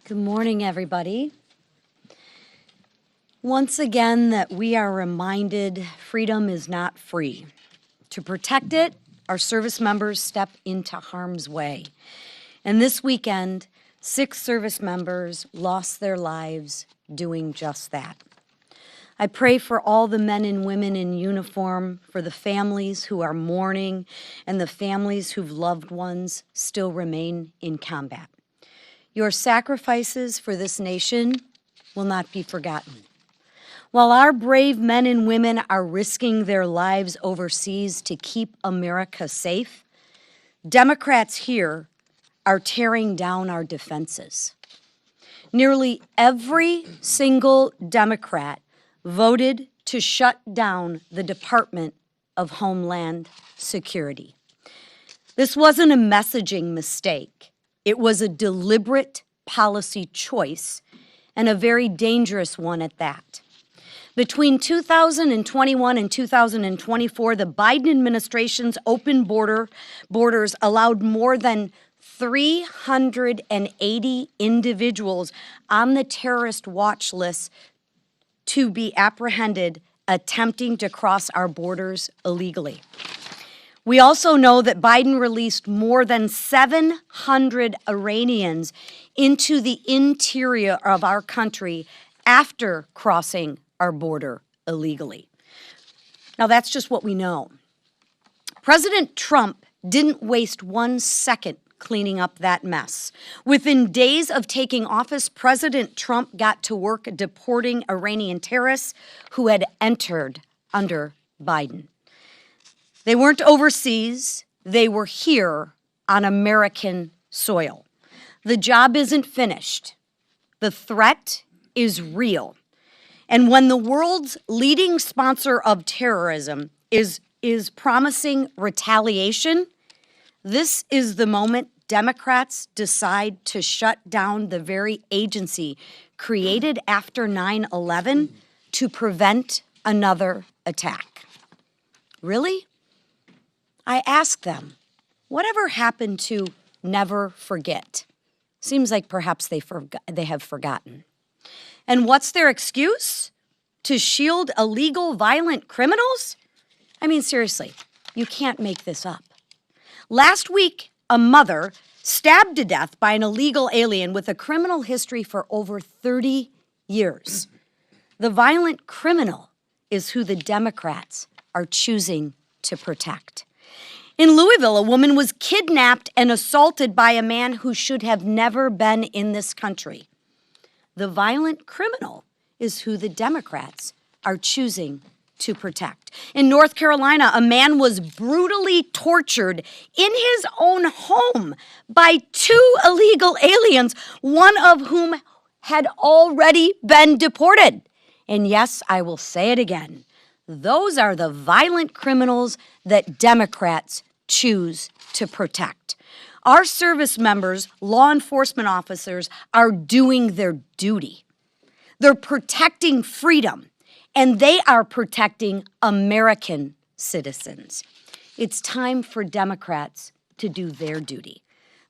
Good morning, everybody. Once again, that we are reminded freedom is not free. To protect it, our service members step into harm's way. And this weekend, 6 service members lost their lives doing just that. I pray for all the men and women in uniform, for the families who are mourning, and the families whose loved ones still remain in combat. Your sacrifices for this nation will not be forgotten. While our brave men and women are risking their lives overseas to keep America safe, Democrats here are tearing down our defenses. Nearly every single Democrat voted to shut down the Department of Homeland Security. This wasn't a messaging mistake. It was a deliberate policy choice, and a very dangerous one at that. Between 2021 and 2024, the Biden administration's open borders allowed more than 380 individuals on the terrorist watch list to be apprehended attempting to cross our borders illegally. We also know that Biden released more than 700 Iranians into the interior of our country after crossing our border illegally. Now, that's just what we know. President Trump didn't waste 1 second cleaning up that mess. Within days of taking office, President Trump got to work deporting Iranian terrorists who had entered under Biden. They weren't overseas, they were here on American soil. The job isn't finished. The threat is real. And when the world's leading sponsor of terrorism is promising retaliation, this is the moment Democrats decide to shut down the very agency created after 9/11 to prevent another attack. Really? I ask them, whatever happened to never forget? Seems like perhaps they have forgotten. And what's their excuse? To shield illegal violent criminals? I mean, seriously, you can't make this up. Last week, a mother stabbed to death by an illegal alien with a criminal history for over 30 years. The violent criminal is who the Democrats are choosing to protect. In Louisville, a woman was kidnapped and assaulted by a man who should have never been in this country. The violent criminal is who the Democrats are choosing to protect. In North Carolina, a man was brutally tortured in his own home by 2 illegal aliens, one of whom had already been deported. And yes, I will say it again. Those are the violent criminals that Democrats choose to protect. Our service members, law enforcement officers, are doing their duty. They're protecting freedom, and they are protecting American citizens. It's time for Democrats to do their duty.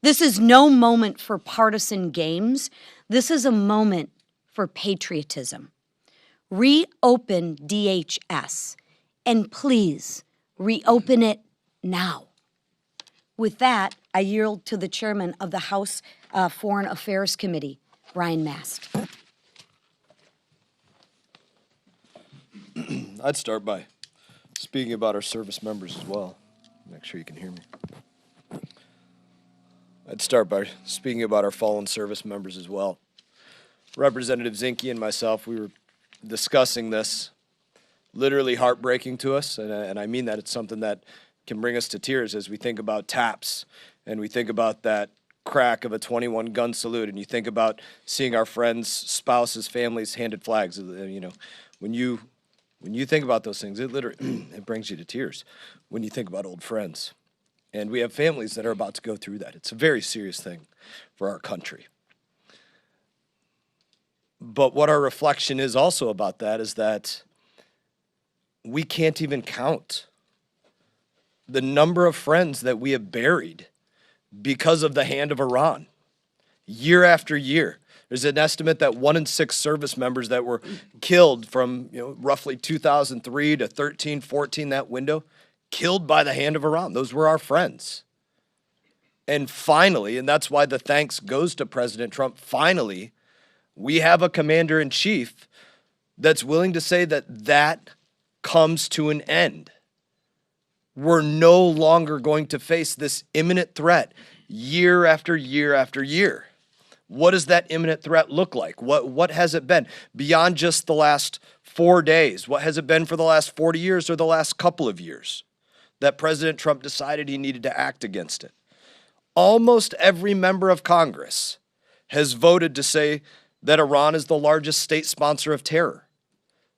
This is no moment for partisan games. This is a moment for patriotism. Reopen DHS, and please reopen it now. With that, I yield to the chairman of the House Foreign Affairs Committee, Brian Mast. I'd start by speaking about our service members as well. Make sure you can hear me. I'd start by speaking about our fallen service members as well. Representative Zinke and myself, we were discussing this, literally heartbreaking to us, and I mean that. It's something that can bring us to tears as we think about TAPS and we think about that crack of a 21 gun salute, and you think about seeing our friends, spouses, families handed flags. You know, when you think about those things, it literally it brings you to tears when you think about old friends. And we have families that are about to go through that. It's a very serious thing for our country. But what our reflection is also about that is that we can't even count the number of friends that we have buried because of the hand of Iran, year after year. There's an estimate that 1 in 6 service members that were killed from roughly 2003 to 13, 14, that window, killed by the hand of Iran. Those were our friends. And finally, and that's why the thanks goes to President Trump, finally, we have a commander-in-chief that's willing to say that that comes to an end. We're no longer going to face this imminent threat year after year after year. What does that imminent threat look like? What has it been beyond just the last 4 days? What has it been for the last 40 years or the last couple of years that President Trump decided he needed to act against it? Almost every member of Congress has voted to say that Iran is the largest state sponsor of terror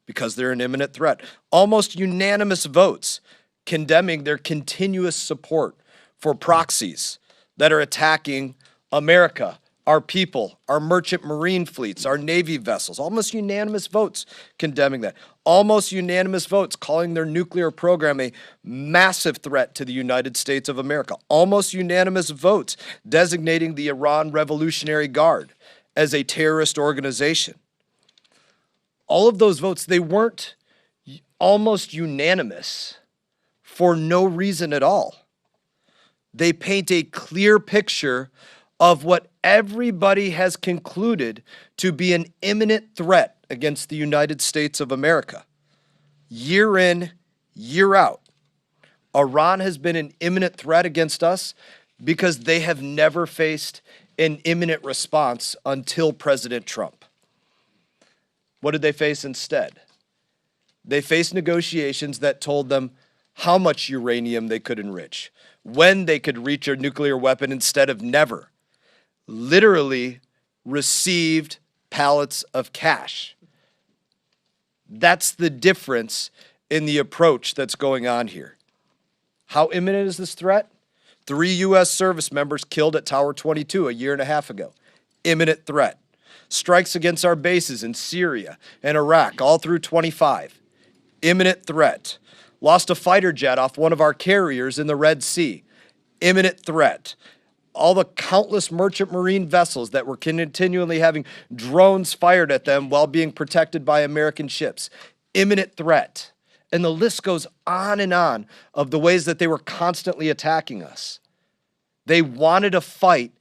because they're an imminent threat. Almost unanimous votes condemning their continuous support for proxies that are attacking America, our people, our merchant marine fleets, our Navy vessels. Almost unanimous votes condemning that. Almost unanimous votes calling their nuclear program a massive threat to the United States of America. Almost unanimous votes designating the Iran Revolutionary Guard as a terrorist organization. All of those votes, they weren't almost unanimous for no reason at all. They paint a clear picture of what everybody has concluded to be an imminent threat against the United States of America. Year in, year out, Iran has been an imminent threat against us because they have never faced an imminent response until President Trump. What did they face instead? They faced negotiations that told them how much uranium they could enrich, when they could reach a nuclear weapon instead of never. Literally received pallets of cash. That's the difference in the approach that's going on here. How imminent is this threat? 3 U.S. service members killed at Tower 22 a year and a half ago. Imminent threat. Strikes against our bases in Syria and Iraq all through 25. Imminent threat. Lost a fighter jet off one of our carriers in the Red Sea. Imminent threat. All the countless merchant marine vessels that were continually having drones fired at them while being protected by American ships. Imminent threat. And the list goes on of the ways that they were constantly attacking us. They wanted to fight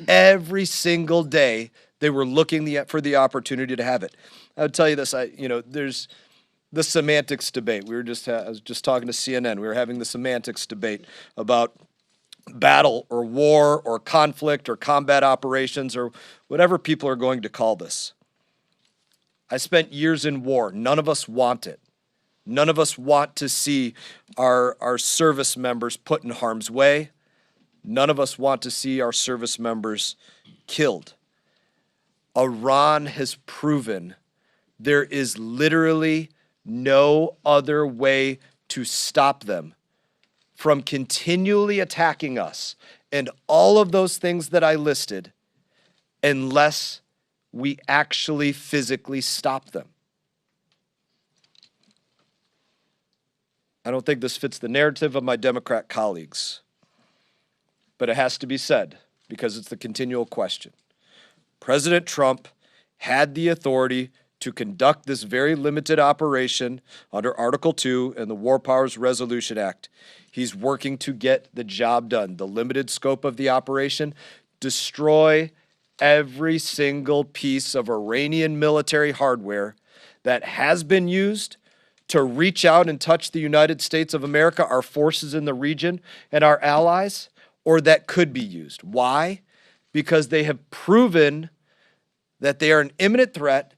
every single day. They were looking for the opportunity to have it. I would tell you this, there's the semantics debate. I was just talking to CNN. We were having the semantics debate about battle or war or conflict or combat operations or whatever people are going to call this. I spent years in war. None of us want it. None of us want to see our service members put in harm's way. None of us want to see our service members killed. Iran has proven there is literally no other way to stop them from continually attacking us and all of those things that I listed unless we actually physically stop them. I don't think this fits the narrative of my Democrat colleagues, but it has to be said because it's the continual question. President Trump had the authority to conduct this very limited operation under Article 2 and the War Powers Resolution Act. He's working to get the job done. The limited scope of the operation, destroy every single piece of Iranian military hardware that has been used to reach out and touch the United States of America, our forces in the region, and our allies, or that could be used. Why? Because they have proven that they are an imminent threat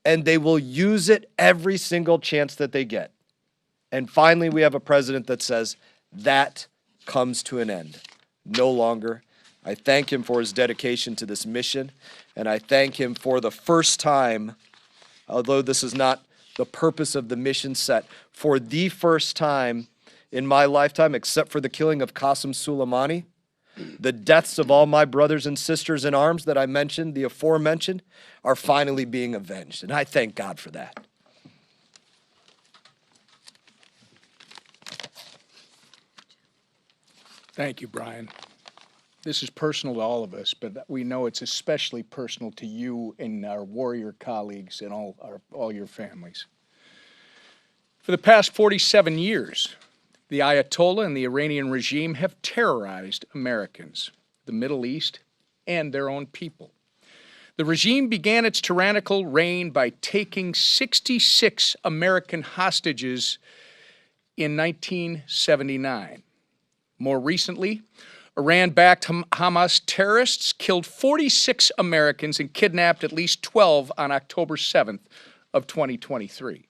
and they will use it every single chance that they get. And finally, we have a president that says that comes to an end. No longer. I thank him for his dedication to this mission, and I thank him for the first time, although this is not the purpose of the mission set, for the first time in my lifetime, except for the killing of Qasem Soleimani, the deaths of all my brothers and sisters in arms that I mentioned, the aforementioned, are finally being avenged. And I thank God for that. Thank you, Brian. this is personal to all of us, but we know it's especially personal to you and our warrior colleagues and all your families. For the past 47 years, the Ayatollah and the Iranian regime have terrorized Americans, the Middle East, and their own people. The regime began its tyrannical reign by taking 66 American hostages in 1979. More recently, Iran-backed Hamas terrorists killed 46 Americans and kidnapped at least 12 on October 7th of 2023.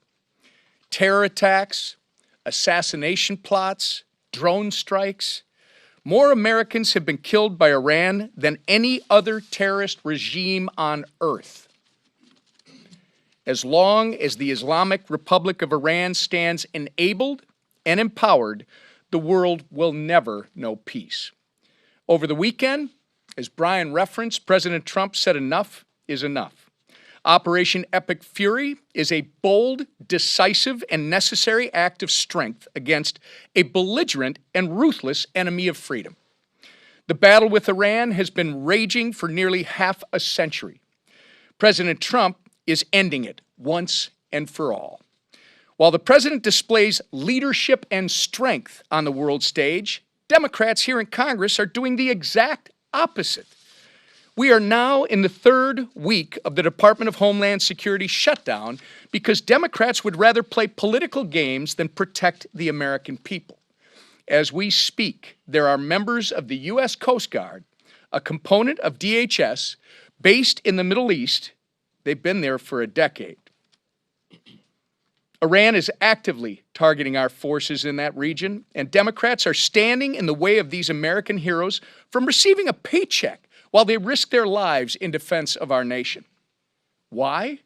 Terror attacks, assassination plots, drone strikes. More Americans have been killed by Iran than any other terrorist regime on earth. As long as the Islamic Republic of Iran stands enabled and empowered, the world will never know peace. Over the weekend, as Brian referenced, President Trump said enough is enough. Operation Epic Fury is a bold, decisive, and necessary act of strength against a belligerent and ruthless enemy of freedom. The battle with Iran has been raging for nearly half a century. President Trump is ending it once and for all. While the president displays leadership and strength on the world stage, Democrats here in Congress are doing the exact opposite. We are now in the third week of the Department of Homeland Security shutdown because Democrats would rather play political games than protect the American people. As we speak, there are members of the U.S. Coast Guard, a component of DHS, based in the Middle East. They've been there for a decade. Iran is actively targeting our forces in that region, and Democrats are standing in the way of these American heroes from receiving a paycheck while they risk their lives in defense of our nation. Why?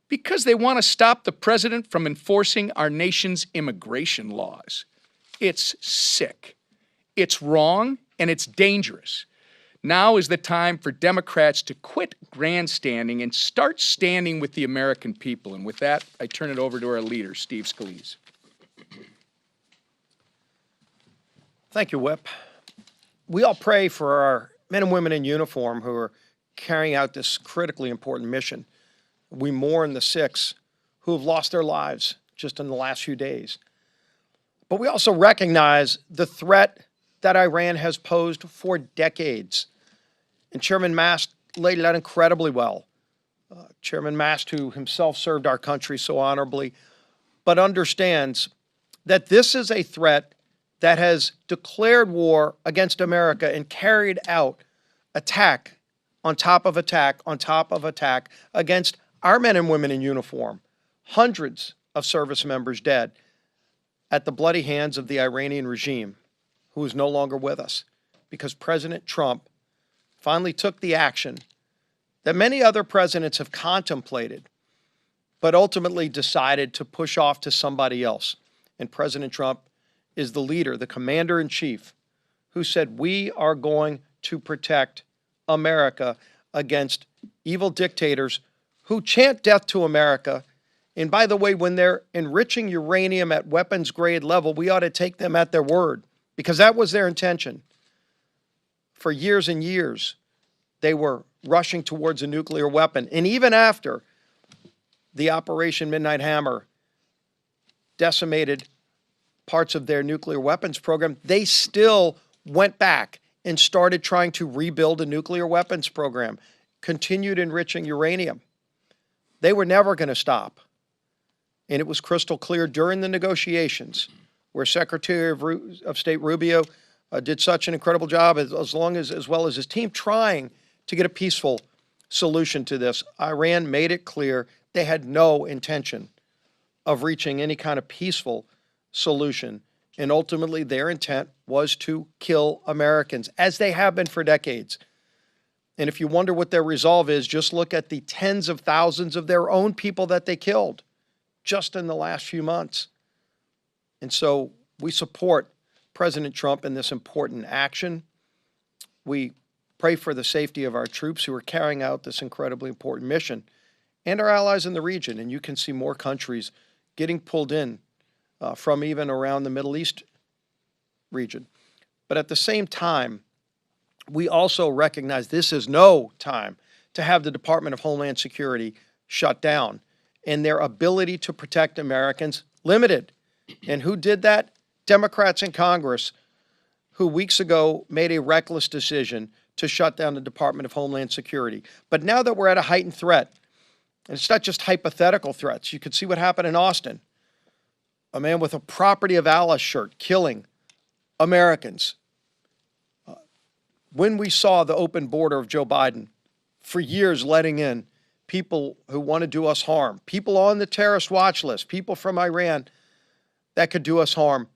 Because they want to stop the president from enforcing our nation's immigration laws. It's sick, it's wrong, and it's dangerous. Now is the time for Democrats to quit grandstanding and start standing with the American people. And with that, I turn it over to our leader, Steve Scalise. Thank you, Whip. We all pray for our men and women in uniform who are carrying out this critically important mission. We mourn the 6 who have lost their lives just in the last few days. But we also recognize the threat that Iran has posed for decades. And Chairman Mast laid it out incredibly well. Chairman Mast, who himself served our country so honorably, but understands that this is a threat that has declared war against America and carried out attack on top of attack on top of attack against our men and women in uniform. Hundreds of service members dead at the bloody hands of the Iranian regime, who is no longer with us, because President Trump finally took the action that many other presidents have contemplated, but ultimately decided to push off to somebody else. And President Trump is the leader, the commander-in-chief, who said, we are going to protect America against evil dictators who chant death to America. And by the way, when they're enriching uranium at weapons grade level, we ought to take them at their word, because that was their intention. For years and years, they were rushing towards a nuclear weapon. And even after the Operation Midnight Hammer decimated parts of their nuclear weapons program, they still went back and started trying to rebuild a nuclear weapons program, continued enriching uranium. They were never going to stop. And it was crystal clear during the negotiations, where Secretary of State Rubio did such an incredible job, as well as his team, trying to get a peaceful solution to this. Iran made it clear they had no intention of reaching any kind of peaceful solution. And ultimately, their intent was to kill Americans, as they have been for decades. And if you wonder what their resolve is, just look at the tens of thousands of their own people that they killed just in the last few months. And so we support President Trump in this important action. We pray for the safety of our troops who are carrying out this incredibly important mission, and our allies in the region. And you can see more countries getting pulled in from even around the Middle East region. But at the same time, we also recognize this is no time to have the Department of Homeland Security shut down and their ability to protect Americans limited. And who did that? Democrats in Congress, who weeks ago made a reckless decision to shut down the Department of Homeland Security. But now that we're at a heightened threat, and it's not just hypothetical threats, you could see what happened in Austin. A man with a Property of Allah shirt killing Americans. When we saw the open border of Joe Biden, for years letting in people who want to do us harm, people on the terrorist watch list, people from Iran that could do us harm,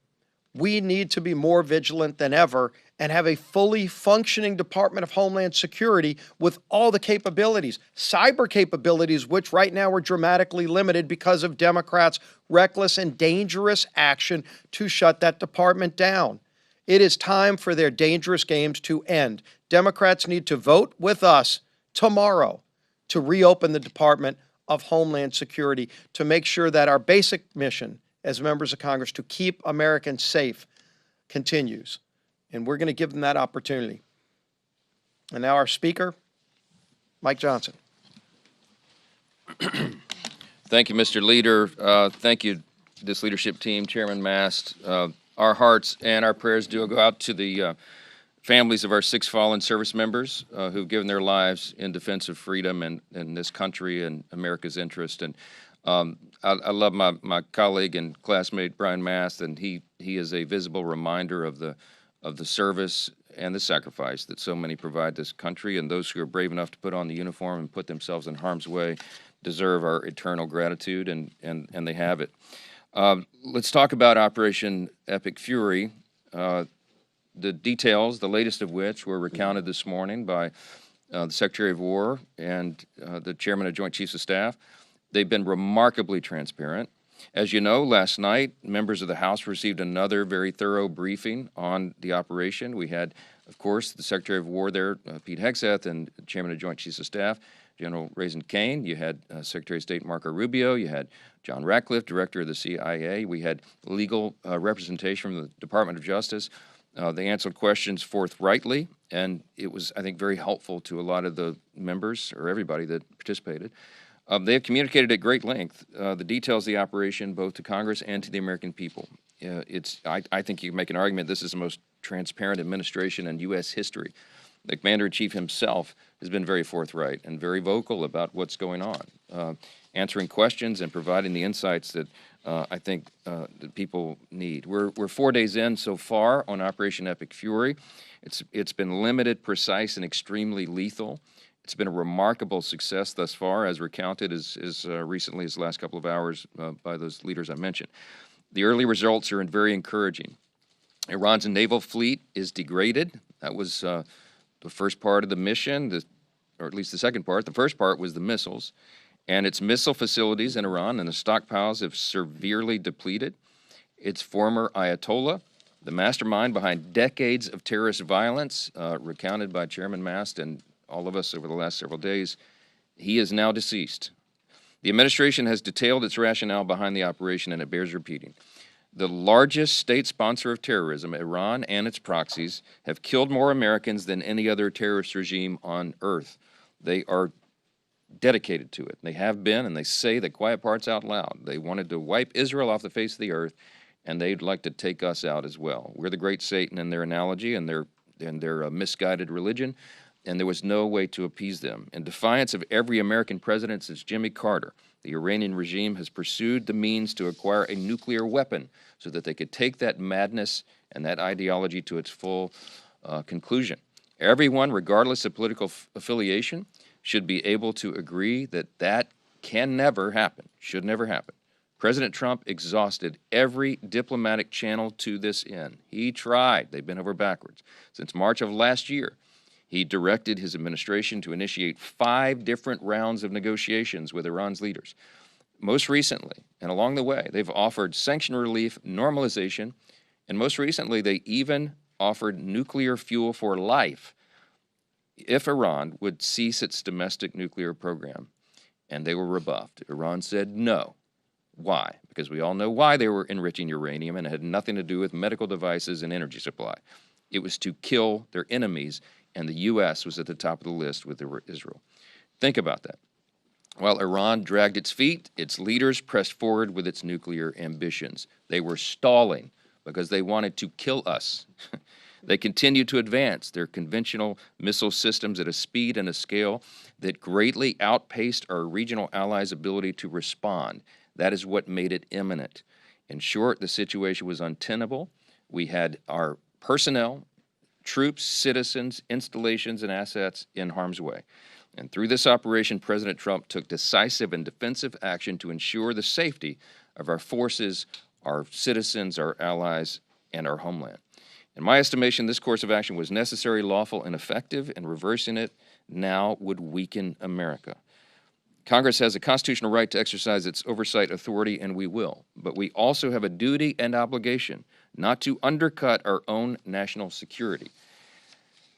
we need to be more vigilant than ever and have a fully functioning Department of Homeland Security with all the capabilities, cyber capabilities, which right now are dramatically limited because of Democrats' reckless and dangerous action to shut that department down. It is time for their dangerous games to end. Democrats need to vote with us tomorrow to reopen the Department of Homeland Security to make sure that our basic mission as members of Congress to keep Americans safe continues. And we're going to give them that opportunity. And now our speaker, Mike Johnson. Thank you, Mr. Leader. Thank you, this leadership team, Chairman Mast. Our hearts and our prayers do go out to the families of our 6 fallen service members who've given their lives in defense of freedom and this country and America's interest. And I love my colleague and classmate Brian Mast, and he is a visible reminder of the service and the sacrifice that so many provide this country, and those who are brave enough to put on the uniform and put themselves in harm's way deserve our eternal gratitude, and they have it. Let's talk about Operation Epic Fury. The details, the latest of which were recounted this morning by the Secretary of War and the Chairman of Joint Chiefs of Staff. They've been remarkably transparent. As you know, last night, members of the House received another very thorough briefing on the operation. We had, of course, the Secretary of War there, Pete Hegseth, and Chairman of Joint Chiefs of Staff, General Raisin Kane. You had Secretary of State Marco Rubio. You had John Ratcliffe, Director of the CIA. We had legal representation from the Department of Justice. They answered questions forthrightly, and it was, I think, very helpful to a lot of the members, or everybody that participated. They have communicated at great length the details of the operation, both to Congress and to the American people. I think you can make an argument this is the most transparent administration in U.S. history. The Commander-in-Chief himself has been very forthright and very vocal about what's going on, answering questions and providing the insights that I think that people need. We're 4 days in so far on Operation Epic Fury. It's been limited, precise, and extremely lethal. It's been a remarkable success thus far, as recounted as recently as the last couple of hours by those leaders I mentioned. The early results are very encouraging. Iran's naval fleet is degraded. That was the first part of the mission, or at least the second part. The first part was the missiles. And its missile facilities in Iran and the stockpiles have severely depleted. Its former Ayatollah, the mastermind behind decades of terrorist violence, recounted by Chairman Mast and all of us over the last several days, he is now deceased. The administration has detailed its rationale behind the operation, and it bears repeating. The largest state sponsor of terrorism, Iran and its proxies, have killed more Americans than any other terrorist regime on earth. They are dedicated to it. They have been, and they say the quiet parts out loud. They wanted to wipe Israel off the face of the earth, and they'd like to take us out as well. We're the great Satan in their analogy and their misguided religion, and there was no way to appease them. In defiance of every American president since Jimmy Carter, the Iranian regime has pursued the means to acquire a nuclear weapon so that they could take that madness and that ideology to its full conclusion. Everyone, regardless of political affiliation, should be able to agree that that can never happen, should never happen. President Trump exhausted every diplomatic channel to this end. He tried. They bent over backwards. Since March of last year, he directed his administration to initiate 5 different rounds of negotiations with Iran's leaders. Most recently, and along the way, they've offered sanction relief, normalization, and most recently, they even offered nuclear fuel for life if Iran would cease its domestic nuclear program. And they were rebuffed. Iran said no. Why? Because we all know why they were enriching uranium, and it had nothing to do with medical devices and energy supply. It was to kill their enemies and the U.S. was at the top of the list with Israel. Think about that. While Iran dragged its feet, its leaders pressed forward with its nuclear ambitions. They were stalling because they wanted to kill us. They continued to advance their conventional missile systems at a speed and a scale that greatly outpaced our regional allies' ability to respond. That is what made it imminent. In short, the situation was untenable. We had our personnel, troops, citizens, installations, and assets in harm's way. And through this operation, President Trump took decisive and defensive action to ensure the safety of our forces, our citizens, our allies, and our homeland. In my estimation, this course of action was necessary, lawful, and effective, and reversing it now would weaken America. Congress has a constitutional right to exercise its oversight authority, and we will. But we also have a duty and obligation not to undercut our own national security.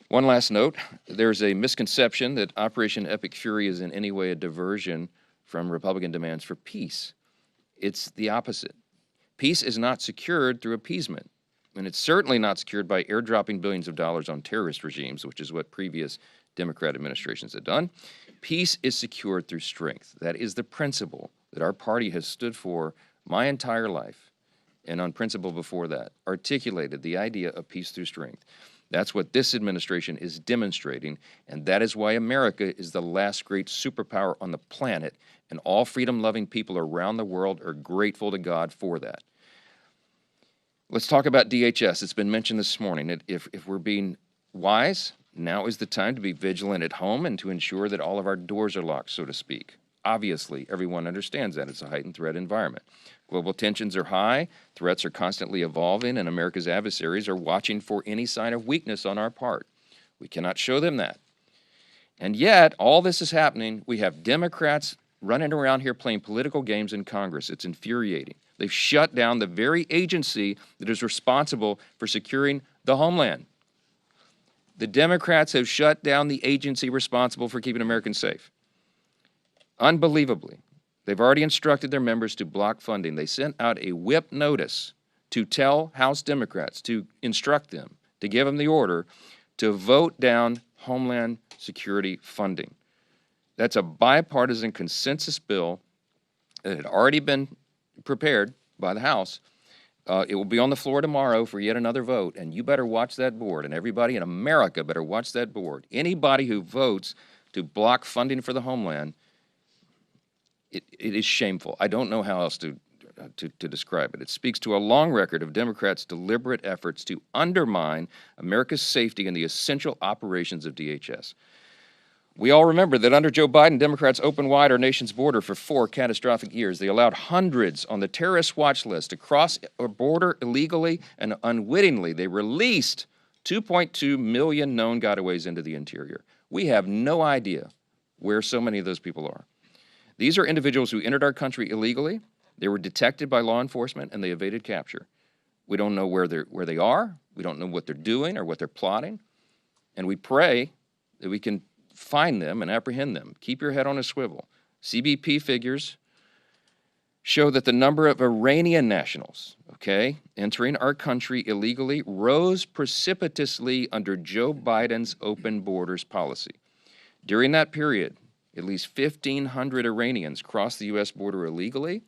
One last note, there's a misconception that Operation Epic Fury is in any way a diversion from Republican demands for peace. It's the opposite. Peace is not secured through appeasement, and it's certainly not secured by airdropping billions of dollars on terrorist regimes, which is what previous Democrat administrations have done. Peace is secured through strength. That is the principle that our party has stood for my entire life, and on principle before that, articulated the idea of peace through strength. That's what this administration is demonstrating, and that is why America is the last great superpower on the planet, and all freedom-loving people around the world are grateful to God for that. Let's talk about DHS. It's been mentioned this morning. If we're being wise, now is the time to be vigilant at home and to ensure that all of our doors are locked, so to speak. Obviously, everyone understands that. It's a heightened threat environment. Global tensions are high, threats are constantly evolving, and America's adversaries are watching for any sign of weakness on our part. We cannot show them that. And yet, all this is happening. We have Democrats running around here playing political games in Congress. It's infuriating. They've shut down the very agency that is responsible for securing the homeland. The Democrats have shut down the agency responsible for keeping Americans safe. Unbelievably. They've already instructed their members to block funding. They sent out a whip notice to tell House Democrats, to instruct them, to give them the order to vote down Homeland Security funding. That's a bipartisan consensus bill that had already been prepared by the House. It will be on the floor tomorrow for yet another vote, and you better watch that board, and everybody in America better watch that board. Anybody who votes to block funding for the homeland, it is shameful. I don't know how else to describe it. It speaks to a long record of Democrats' deliberate efforts to undermine America's safety and the essential operations of DHS. We all remember that under Joe Biden, Democrats opened wide our nation's border for 4 catastrophic years. They allowed hundreds on the terrorist watch list to cross a border illegally, and unwittingly they released 2.2 million known gotaways into the interior. We have no idea where so many of those people are. These are individuals who entered our country illegally. They were detected by law enforcement, and they evaded capture. We don't know where they are. We don't know what they're doing or what they're plotting. And we pray that we can find them and apprehend them. Keep your head on a swivel. CBP figures show that the number of Iranian nationals, entering our country illegally rose precipitously under Joe Biden's open borders policy. During that period, at least 1,500 Iranians crossed the U.S. border illegally,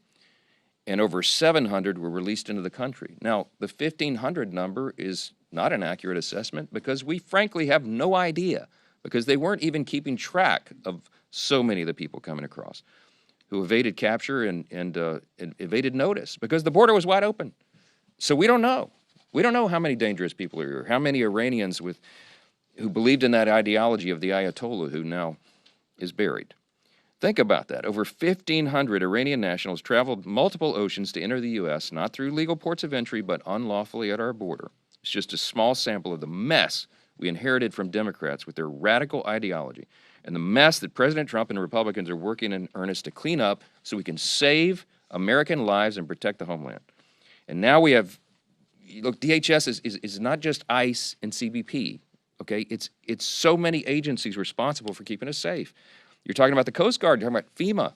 and over 700 were released into the country. Now, the 1,500 number is not an accurate assessment because we frankly have no idea, because they weren't even keeping track of so many of the people coming across who evaded capture and evaded notice because the border was wide open. So we don't know. We don't know how many dangerous people are here, how many Iranians who believed in that ideology of the Ayatollah who now is buried. Think about that. Over 1,500 Iranian nationals traveled multiple oceans to enter the U.S., not through legal ports of entry, but unlawfully at our border. It's just a small sample of the mess we inherited from Democrats with their radical ideology and the mess that President Trump and Republicans are working in earnest to clean up so we can save American lives and protect the homeland. And now we have, look, DHS is not just ICE and CBP. It's so many agencies responsible for keeping us safe. You're talking about the Coast Guard, you're talking about FEMA,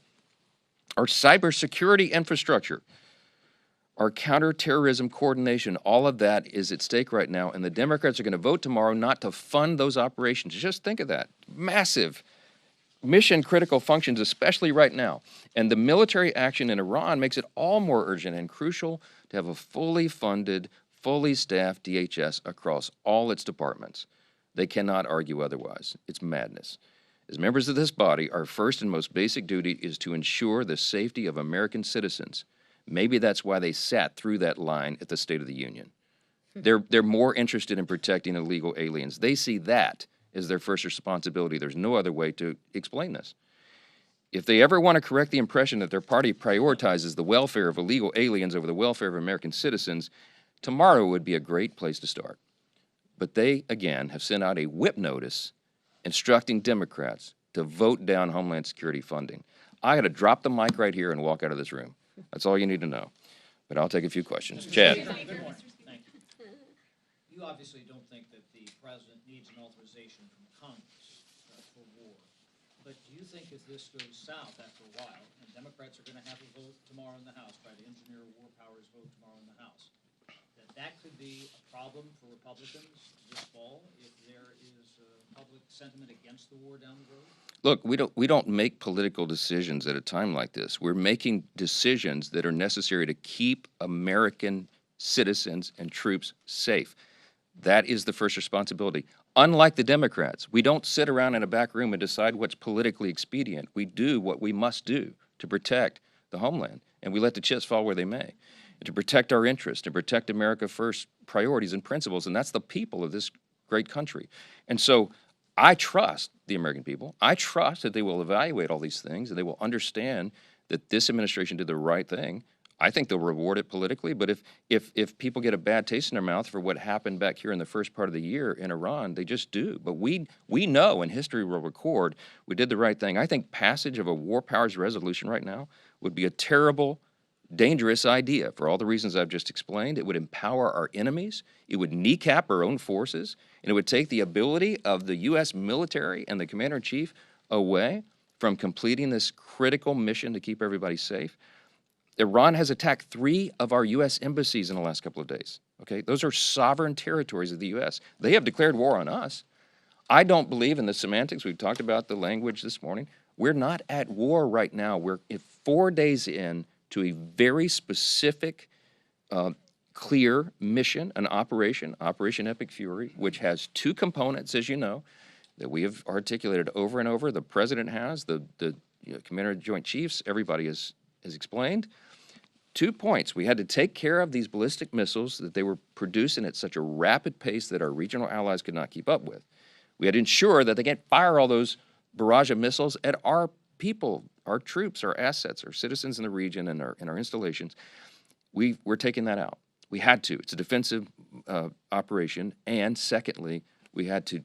our cybersecurity infrastructure, our counterterrorism coordination, all of that is at stake right now, and the Democrats are going to vote tomorrow not to fund those operations. Just think of that. Massive mission-critical functions, especially right now. And the military action in Iran makes it all more urgent and crucial to have a fully funded, fully staffed DHS across all its departments. They cannot argue otherwise. It's madness. As members of this body, our first and most basic duty is to ensure the safety of American citizens. Maybe that's why they sat through that line at the State of the Union. They're more interested in protecting illegal aliens. They see that as their first responsibility. There's no other way to explain this. If they ever want to correct the impression that their party prioritizes the welfare of illegal aliens over the welfare of American citizens, tomorrow would be a great place to start. But they, again, have sent out a whip notice instructing Democrats to vote down Homeland Security funding. I got to drop the mic right here and walk out of this room. That's all you need to know. But I'll take a few questions. Chad. Good morning. Thank you. You obviously don't think that the president needs an authorization from Congress for war. But do you think if this goes south after a while, and Democrats are going to have a vote tomorrow in the House, try to engineer a war powers vote tomorrow in the House, that could be a problem for Republicans this fall if there is public sentiment against the war down the road? Look, we don't make political decisions at a time like this. We're making decisions that are necessary to keep American citizens and troops safe. That is the first responsibility. Unlike the Democrats, we don't sit around in a back room and decide what's politically expedient. We do what we must do to protect the homeland, and we let the chips fall where they may. And to protect our interests, to protect America First priorities and principles, and that's the people of this great country. And so I trust the American people. I trust that they will evaluate all these things and they will understand that this administration did the right thing. I think they'll reward it politically, but if people get a bad taste in their mouth for what happened back here in the first part of the year in Iran, they just do. But we know, and history will record, we did the right thing. I think passage of a war powers resolution right now would be a terrible, dangerous idea for all the reasons I've just explained. It would empower our enemies, it would kneecap our own forces, and it would take the ability of the U.S. military and the commander-in-chief away from completing this critical mission to keep everybody safe. Iran has attacked 3 of our U.S. embassies in the last couple of days. Okay, those are sovereign territories of the U.S. They have declared war on us. I don't believe in the semantics. We've talked about the language this morning. We're not at war right now. We're 4 days in to a very specific, clear mission, an operation, Operation Epic Fury, which has 2 components, as you know, that we have articulated over and over. The president has, the Commander of the Joint Chiefs, everybody has explained. 2 points. We had to take care of these ballistic missiles that they were producing at such a rapid pace that our regional allies could not keep up with. We had to ensure that they can't fire all those barrage of missiles at our people, our troops, our assets, our citizens in the region, and our installations. We're taking that out. We had to. It's a defensive operation. And secondly, we had to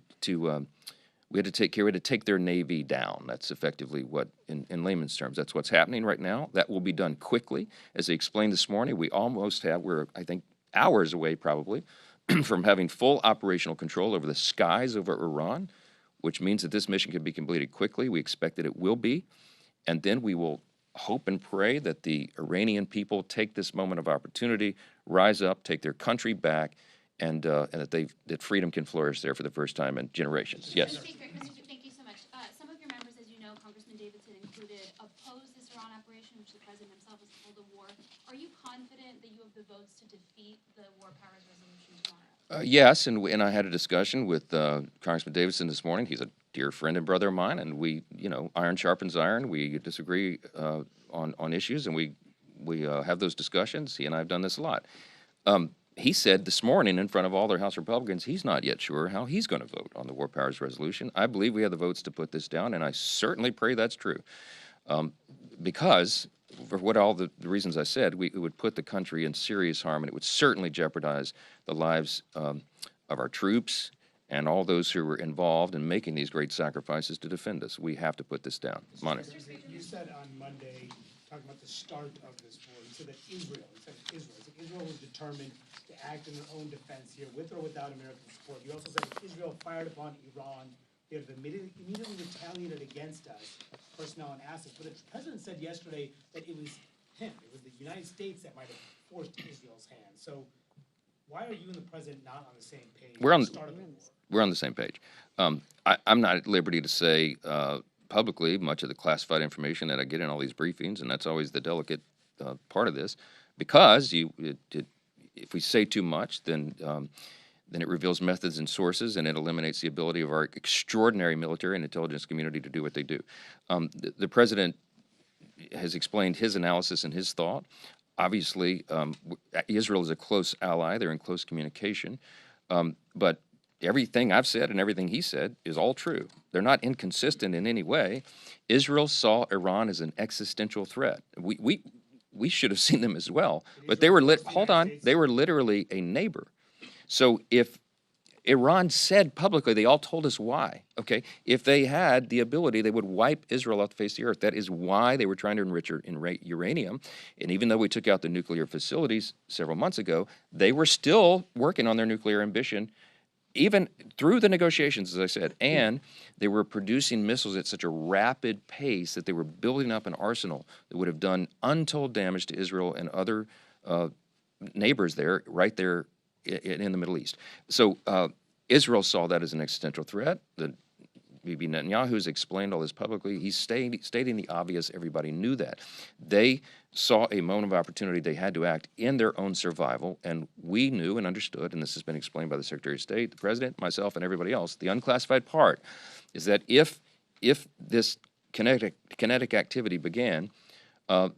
take their Navy down. That's effectively what, in layman's terms, that's what's happening right now. That will be done quickly. As I explained this morning, we're, I think, hours away probably from having full operational control over the skies over Iran, which means that this mission can be completed quickly. We expect that it will be. And then we will hope and pray that the Iranian people take this moment of opportunity, rise up, take their country back, and that freedom can flourish there for the first time in generations. Yes. Mr. Speaker, thank you so much. Some of your members, as you know, Congressman Davidson included, oppose this Iran operation, which the president himself has called a war. Are you confident that you have the votes to defeat the war powers resolution tomorrow? Yes, and I had a discussion with Congressman Davidson this morning. He's a dear friend and brother of mine, and we, iron sharpens iron. We disagree on issues, and we have those discussions. He and I have done this a lot. He said this morning in front of all their House Republicans, he's not yet sure how he's going to vote on the war powers resolution. I believe we have the votes to put this down, and I certainly pray that's true. Because, for what all the reasons I said, it would put the country in serious harm, and it would certainly jeopardize the lives of our troops and all those who were involved in making these great sacrifices to defend us. We have to put this down. Monica. You said on Monday, talking about the start of this war, you said that Israel was determined to act in their own defense here, with or without American support. You also said if Israel fired upon Iran, they would have immediately retaliated against us, personnel and assets. But the president said yesterday that it was him, it was the United States that might have forced Israel's hand. So why are you and the president not on the same page? We're on- at the start of the war? We're on the same page. I'm not at liberty to say publicly much of the classified information that I get in all these briefings, and that's always the delicate part of this, because if we say too much, then it reveals methods and sources, and it eliminates the ability of our extraordinary military and intelligence community to do what they do. The president has explained his analysis and his thought. Obviously, Israel is a close ally. They're in close communication. But everything I've said and everything he said is all true. They're not inconsistent in any way. Israel saw Iran as an existential threat. We should have seen them as well. But they were they were literally a neighbor. So if Iran said publicly, they all told us why, okay? If they had the ability, they would wipe Israel off the face of the earth. That is why they were trying to enrich uranium. And even though we took out the nuclear facilities several months ago, they were still working on their nuclear ambition, even through the negotiations, as I said. And they were producing missiles at such a rapid pace that they were building up an arsenal that would have done untold damage to Israel and other neighbors there, right there in the Middle East. So Israel saw that as an existential threat. Bibi Netanyahu's explained all this publicly. He's stating the obvious. Everybody knew that. They saw a moment of opportunity. They had to act in their own survival, and we knew and understood, and this has been explained by the Secretary of State, the President, myself, and everybody else. The unclassified part is that if this kinetic activity began,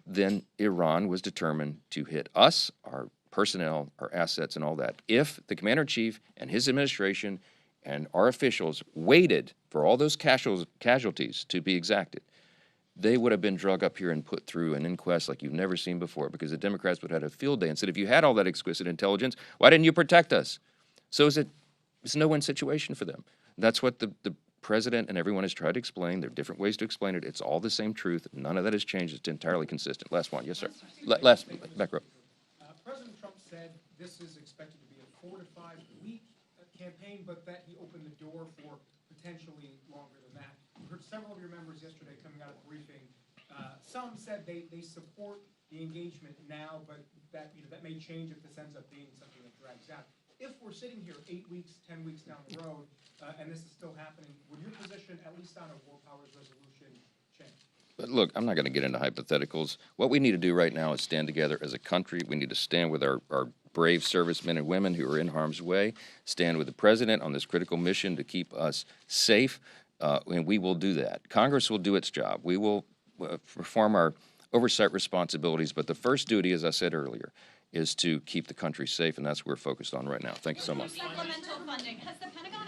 then Iran was determined to hit us, our personnel, our assets, and all that. If the Commander-in-Chief and his administration and our officials waited for all those casualties to be exacted, they would have been drug up here and put through an inquest like you've never seen before, because the Democrats would have had a field day and said, if you had all that exquisite intelligence, why didn't you protect us? So it's a no-win situation for them. That's what the President and everyone has tried to explain. There are different ways to explain it. It's all the same truth. None of that has changed. It's entirely consistent. Last one. Yes, sir. Last, back row. President Trump said this is expected to be a 4 to 5 week campaign, but that he opened the door for potentially longer than that. We heard several of your members yesterday coming out of the briefing. Some said they support the engagement now, but that that may change if this ends up being something that drags out. If we're sitting here 8 weeks, 10 weeks down the road, and this is still happening, would your position, at least on a war powers resolution, change? But look, I'm not going to get into hypotheticals. What we need to do right now is stand together as a country. We need to stand with our brave servicemen and women who are in harm's way, stand with the President on this critical mission to keep us safe, and we will do that. Congress will do its job. We will perform our oversight responsibilities, but the first duty, as I said earlier, is to keep the country safe, and that's what we're focused on right now. Thank you so much. Supplemental funding. Has the Pentagon